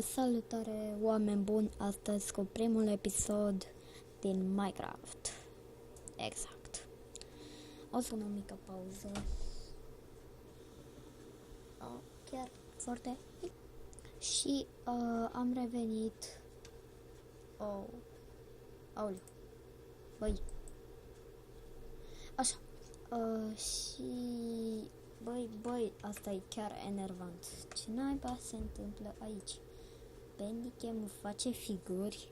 Salutare oameni buni, astăzi cu primul episod din Minecraft. Exact. O să o mică pauză. Chiar foarte mic. Și am revenit. Aoleu. Băi. Așa. Și băi, asta e chiar enervant. Ce naiba se întâmplă aici? Bandicam face figuri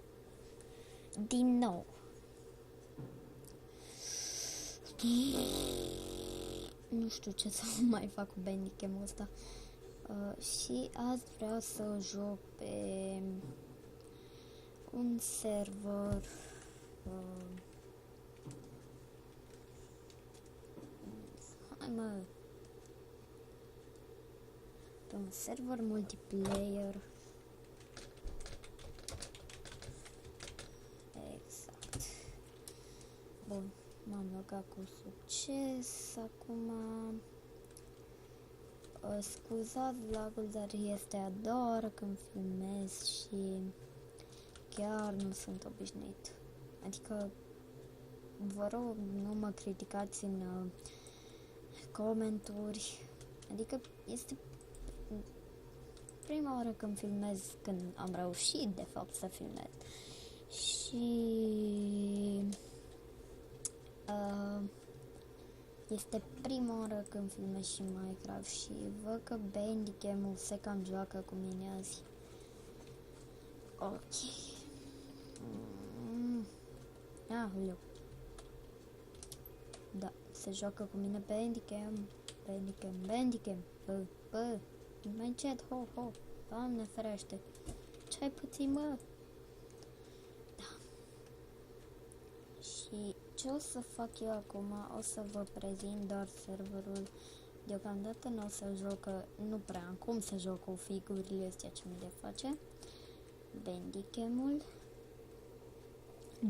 din nou. Nu știu ce să mai fac cu Bandicam-ul ăsta. Și azi vreau să joc pe un server pe un server multiplayer. Exact. Bun, m-am logat cu succes. Acum scuzați lagul, dar este a doua oră când filmez și chiar nu sunt obișnuit. Adică vă rog, nu mă criticați în comenturi. Adică este prima oară când filmez, când am reușit de fapt să filmez. Și este prima oară când filmez și Minecraft și văd că Bandicam-ul se cam joacă cu mine azi. Ok. Aoleu. Da, se joacă cu mine Bandicam. Bă, mai încet, ho. Doamne ferește. Ce-ai puțin, mă? Da. Și ce o să fac eu acum? O să vă prezint doar serverul. Deocamdată nu o să joc, nu prea am cum să joc cu figurile astea ce mi le face Bandicam-ul.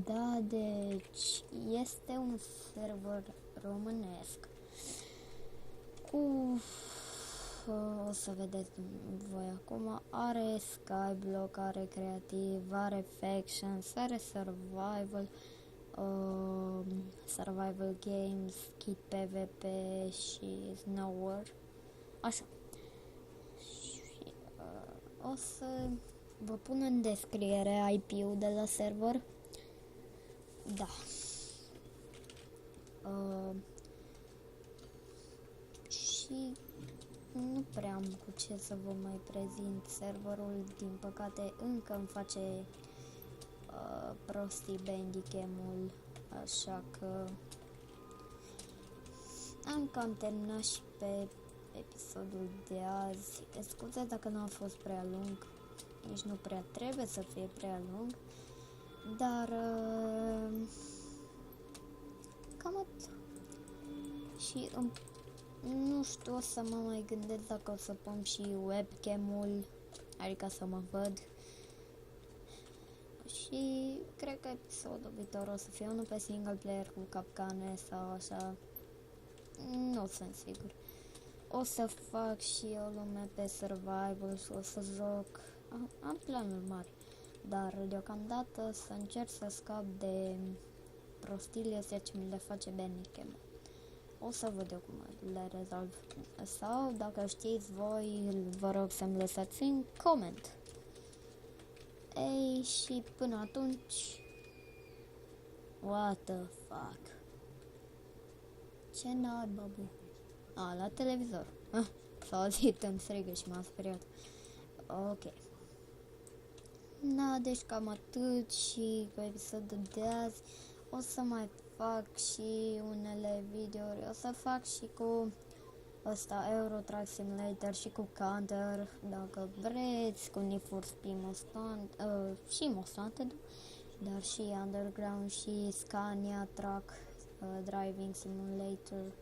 Da, deci este un server românesc cu, o să vedeți voi acum, are Skyblock, are creativ, are factions, are survival games, kit PvP și Snow War. Așa. Și o să vă pun în descriere IP-ul de la server. Da. Și nu prea am cu ce să vă mai prezint. Serverul, din păcate, încă îmi face prostii Bandicam-ul, așa că am cam terminat și pe episodul de azi. Scuze dacă nu a fost prea lung, nici nu prea trebuie să fie prea lung, dar cam atât. Și nu știu, o să mă mai gândesc dacă o să pun și webcam-ul, adică să mă văd. Și cred că episodul viitor o să fie unul pe single player cu capcane sau așa. Nu sunt sigur. O să fac și o lume pe survival și o să joc. Am planuri mari. Dar deocamdată să încerc să scap de prostiile astea ce mi le face Bandicam. O să văd eu cum le rezolv. Sau dacă știți voi, vă rog să-mi lăsați în coment. Ei, și până atunci, what the fuck? Ce naiba, bă? La televizor. S-a auzit în strigă și m-a speriat. Ok. Da, deci cam atât și cu episodul de azi o să mai fac și unele videouri. O să fac și cu ăsta Euro Truck Simulator și cu Counter, dacă vreți, cu Need for Speed și Most Wanted, dar și Underground și Scania Truck Driving Simulator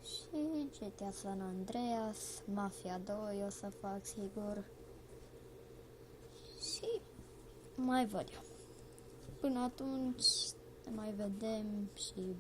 și GTA San Andreas, Mafia 2 o să fac sigur și mai văd eu. Până atunci ne mai vedem și